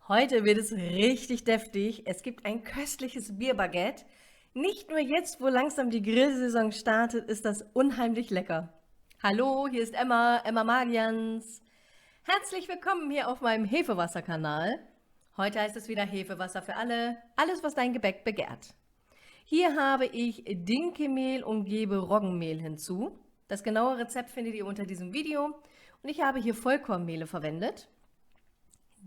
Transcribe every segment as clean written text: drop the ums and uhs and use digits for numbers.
Heute wird es richtig deftig. Es gibt ein köstliches Bierbaguette. Nicht nur jetzt, wo langsam die Grillsaison startet, ist das unheimlich lecker. Hallo, hier ist Emma, Emma Magians. Herzlich willkommen hier auf meinem Hefewasser-Kanal. Heute heißt es wieder Hefewasser für alle, alles was dein Gebäck begehrt. Hier habe ich Dinkelmehl und gebe Roggenmehl hinzu. Das genaue Rezept findet ihr unter diesem Video. Und ich habe hier Vollkornmehle verwendet.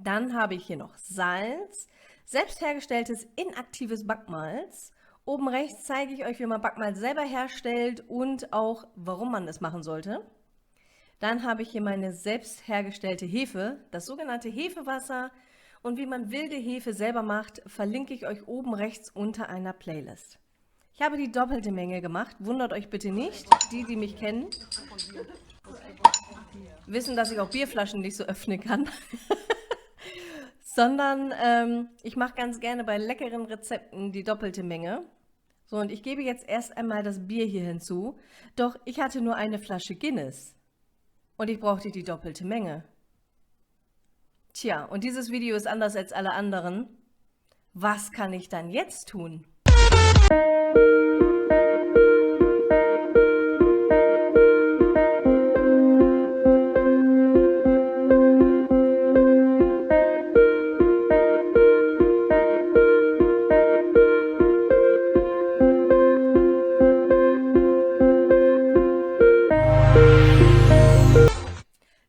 Dann habe ich hier noch Salz, selbst hergestelltes inaktives Backmalz. Oben rechts zeige ich euch, wie man Backmalz selber herstellt und auch, warum man es machen sollte. Dann habe ich hier meine selbst hergestellte Hefe, das sogenannte Hefewasser. Und wie man wilde Hefe selber macht, verlinke ich euch oben rechts unter einer Playlist. Ich habe die doppelte Menge gemacht, wundert euch bitte nicht. Die mich kennen, wissen, dass ich auch Bierflaschen nicht so öffnen kann. Sondern ich mache ganz gerne bei leckeren Rezepten die doppelte Menge. So, und ich gebe jetzt erst einmal das Bier hier hinzu. Doch ich hatte nur eine Flasche Guinness und ich brauchte die doppelte Menge. Tja, und dieses Video ist anders als alle anderen. Was kann ich dann jetzt tun?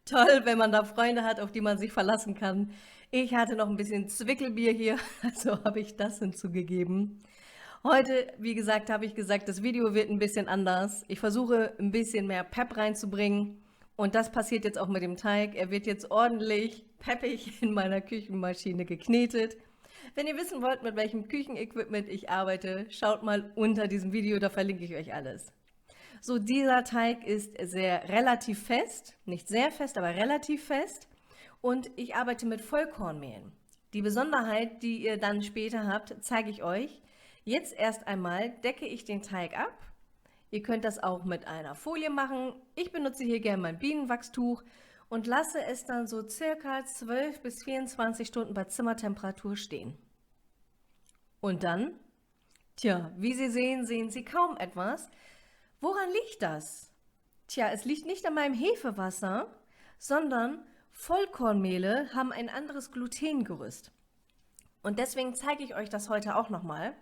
Toll, wenn man da Freunde hat, auf die man sich verlassen kann. Ich hatte noch ein bisschen Zwickelbier hier, also habe ich das hinzugegeben. Heute, wie gesagt, habe ich gesagt, das Video wird ein bisschen anders. Ich versuche ein bisschen mehr Pep reinzubringen und das passiert jetzt auch mit dem Teig. Er wird jetzt ordentlich peppig in meiner Küchenmaschine geknetet. Wenn ihr wissen wollt, mit welchem Küchenequipment ich arbeite, schaut mal unter diesem Video, da verlinke ich euch alles. So, dieser Teig ist relativ fest, nicht sehr fest, aber relativ fest. Und ich arbeite mit Vollkornmehlen. Die Besonderheit, die ihr dann später habt, zeige ich euch. Jetzt erst einmal decke ich den Teig ab. Ihr könnt das auch mit einer Folie machen. Ich benutze hier gerne mein Bienenwachstuch und lasse es dann so circa 12 bis 24 Stunden bei Zimmertemperatur stehen. Und dann, tja, wie Sie sehen, sehen Sie kaum etwas. Woran liegt das? Tja, es liegt nicht an meinem Hefewasser, sondern Vollkornmehle haben ein anderes Glutengerüst. Und deswegen zeige ich euch das heute auch nochmal.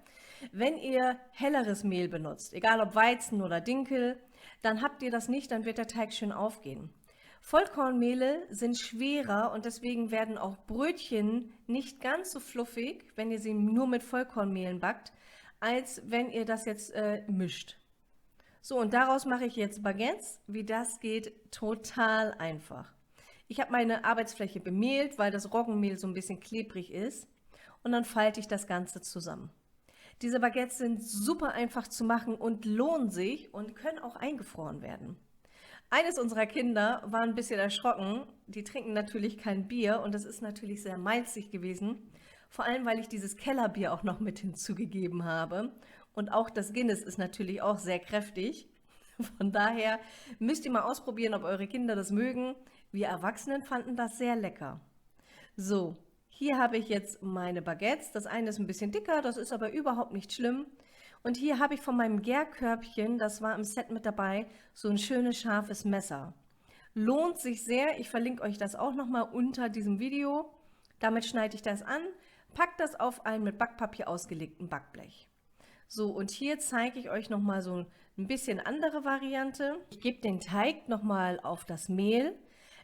Wenn ihr helleres Mehl benutzt, egal ob Weizen oder Dinkel, dann habt ihr das nicht, dann wird der Teig schön aufgehen. Vollkornmehle sind schwerer und deswegen werden auch Brötchen nicht ganz so fluffig, wenn ihr sie nur mit Vollkornmehlen backt, als wenn ihr das jetzt mischt. So, und daraus mache ich jetzt Baguettes. Wie das geht, total einfach. Ich habe meine Arbeitsfläche bemehlt, weil das Roggenmehl so ein bisschen klebrig ist. Und dann falte ich das Ganze zusammen. Diese Baguettes sind super einfach zu machen und lohnen sich und können auch eingefroren werden. Eines unserer Kinder war ein bisschen erschrocken. Die trinken natürlich kein Bier und das ist natürlich sehr malzig gewesen. Vor allem, weil ich dieses Kellerbier auch noch mit hinzugegeben habe. Und auch das Guinness ist natürlich auch sehr kräftig. Von daher müsst ihr mal ausprobieren, ob eure Kinder das mögen. Wir Erwachsenen fanden das sehr lecker. So, hier habe ich jetzt meine Baguettes. Das eine ist ein bisschen dicker, das ist aber überhaupt nicht schlimm. Und hier habe ich von meinem Gärkörbchen, das war im Set mit dabei, so ein schönes scharfes Messer. Lohnt sich sehr, ich verlinke euch das auch nochmal unter diesem Video. Damit schneide ich das an, packe das auf ein mit Backpapier ausgelegten Backblech. So, und hier zeige ich euch nochmal so ein bisschen andere Variante. Ich gebe den Teig nochmal auf das Mehl.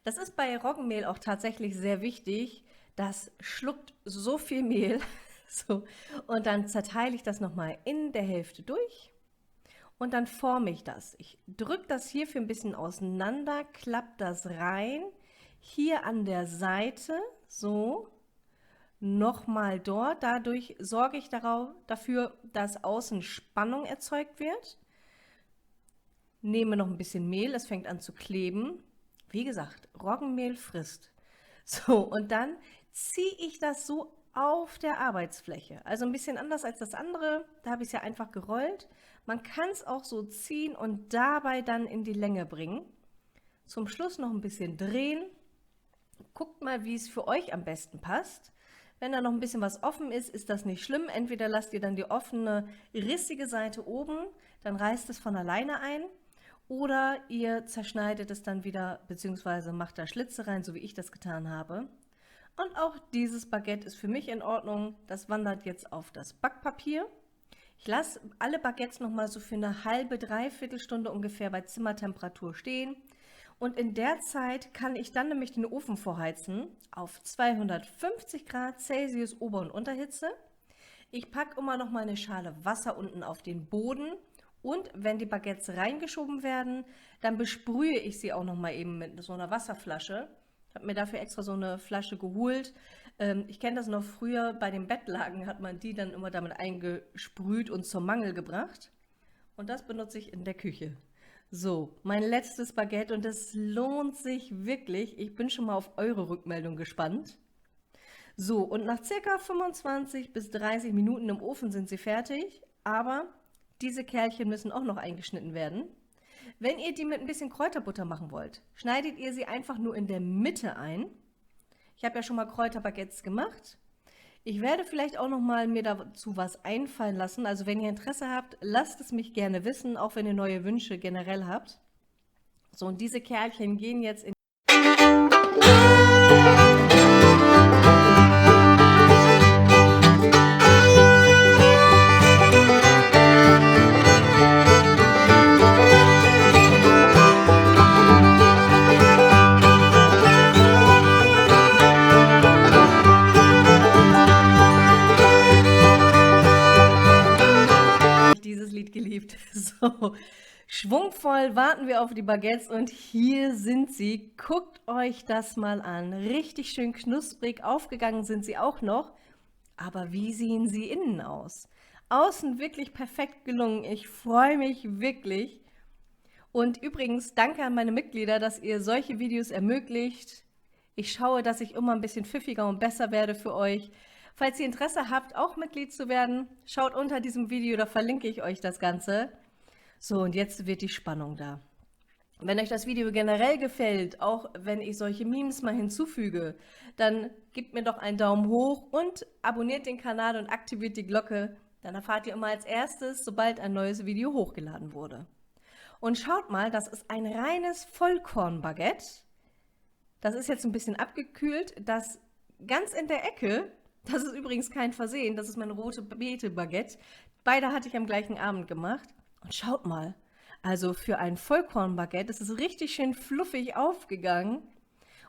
Das ist bei Roggenmehl auch tatsächlich sehr wichtig. Das schluckt so viel Mehl. So, und dann zerteile ich das nochmal in der Hälfte durch und dann forme ich das. Ich drücke das hier für ein bisschen auseinander, klappe das rein, hier an der Seite, so, nochmal dort. Dadurch sorge ich dafür, dass außen Spannung erzeugt wird. Nehme noch ein bisschen Mehl, es fängt an zu kleben. Wie gesagt, Roggenmehl frisst. So, und dann ziehe ich das so auf der Arbeitsfläche. Also ein bisschen anders als das andere, da habe ich es ja einfach gerollt. Man kann es auch so ziehen und dabei dann in die Länge bringen. Zum Schluss noch ein bisschen drehen. Guckt mal, wie es für euch am besten passt. Wenn da noch ein bisschen was offen ist, ist das nicht schlimm. Entweder lasst ihr dann die offene, rissige Seite oben, dann reißt es von alleine ein. Oder ihr zerschneidet es dann wieder, beziehungsweise macht da Schlitze rein, so wie ich das getan habe. Und auch dieses Baguette ist für mich in Ordnung. Das wandert jetzt auf das Backpapier. Ich lasse alle Baguettes nochmal so für eine halbe, dreiviertel Stunde ungefähr bei Zimmertemperatur stehen. Und in der Zeit kann ich dann nämlich den Ofen vorheizen auf 250 Grad Celsius Ober- und Unterhitze. Ich packe immer noch mal eine Schale Wasser unten auf den Boden. Und wenn die Baguettes reingeschoben werden, dann besprühe ich sie auch noch mal eben mit so einer Wasserflasche. Ich habe mir dafür extra so eine Flasche geholt. Ich kenne das noch früher, bei den Bettlaken hat man die dann immer damit eingesprüht und zum Mangel gebracht. Und das benutze ich in der Küche. So, mein letztes Baguette und es lohnt sich wirklich. Ich bin schon mal auf eure Rückmeldung gespannt. So, und nach circa 25 bis 30 Minuten im Ofen sind sie fertig, aber diese Kerlchen müssen auch noch eingeschnitten werden. Wenn ihr die mit ein bisschen Kräuterbutter machen wollt, schneidet ihr sie einfach nur in der Mitte ein. Ich habe ja schon mal Kräuterbaguettes gemacht. Ich werde vielleicht auch noch mal mir dazu was einfallen lassen. Also wenn ihr Interesse habt, lasst es mich gerne wissen, auch wenn ihr neue Wünsche generell habt. So, und diese Kerlchen gehen jetzt in dieses Lied geliebt. So, schwungvoll warten wir auf die Baguettes und hier sind sie. Guckt euch das mal an. Richtig schön knusprig, aufgegangen sind sie auch noch. Aber wie sehen sie innen aus? Außen wirklich perfekt gelungen. Ich freue mich wirklich. Und übrigens, danke an meine Mitglieder, dass ihr solche Videos ermöglicht. Ich schaue, dass ich immer ein bisschen pfiffiger und besser werde für euch. Falls ihr Interesse habt, auch Mitglied zu werden, schaut unter diesem Video, da verlinke ich euch das Ganze. So, und jetzt wird die Spannung da. Wenn euch das Video generell gefällt, auch wenn ich solche Memes mal hinzufüge, dann gebt mir doch einen Daumen hoch und abonniert den Kanal und aktiviert die Glocke. Dann erfahrt ihr immer als erstes, sobald ein neues Video hochgeladen wurde. Und schaut mal, das ist ein reines Vollkornbaguette. Das ist jetzt ein bisschen abgekühlt. Das ganz in der Ecke, das ist übrigens kein Versehen, das ist mein rote Beete-Baguette. Beide hatte ich am gleichen Abend gemacht. Und schaut mal, also für ein Vollkornbaguette, das ist richtig schön fluffig aufgegangen.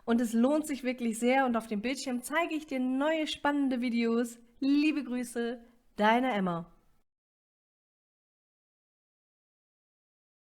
Und es lohnt sich wirklich sehr. Und auf dem Bildschirm zeige ich dir neue spannende Videos. Liebe Grüße, deine Emma.